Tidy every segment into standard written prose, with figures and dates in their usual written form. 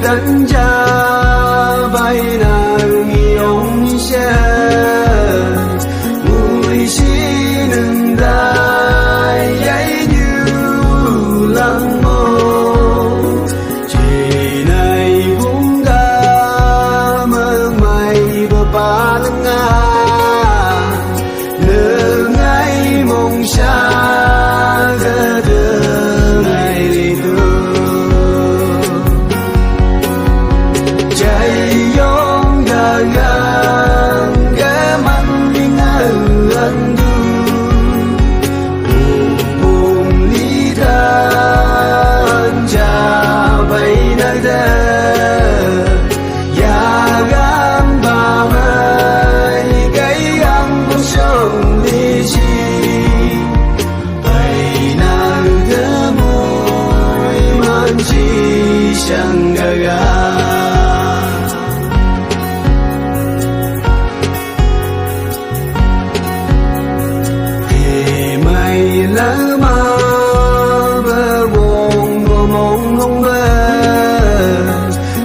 等着白浪涌现，mùi xin nâng đai ấy như lăng mô chỉ này cũng đã mơ mày bờ ba lưng nương ấy mong xa gỡ đưa ngày đi chạy yong gà gà ghé măng đi ngân ân buồn lý thân cha bay nơi đây ya gam ba mai cái gam cũng sông đi chi bay nàng thơ môi man chi chẳng gà gà lỡ mà bơ buồn vô mộng không về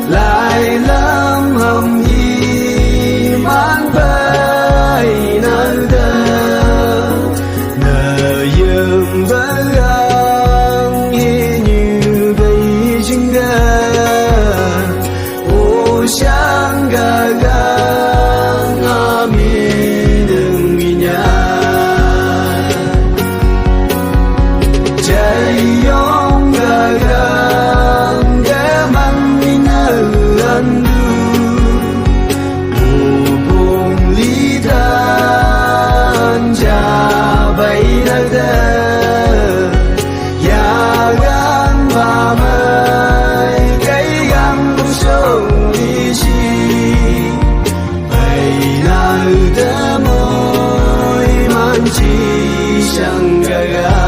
lại lắm hầm gì mang về nơi đây nợ dương với anh như vậy chính ô sáng gà gà ngami đừng vì nhà yong gà gà ghé măng đi nơi ân buồn lý thân cha bay nơi đây ya gan và mai cái gan cũng sông đi chi bay nơi tơ môi man chi chẳng gà gà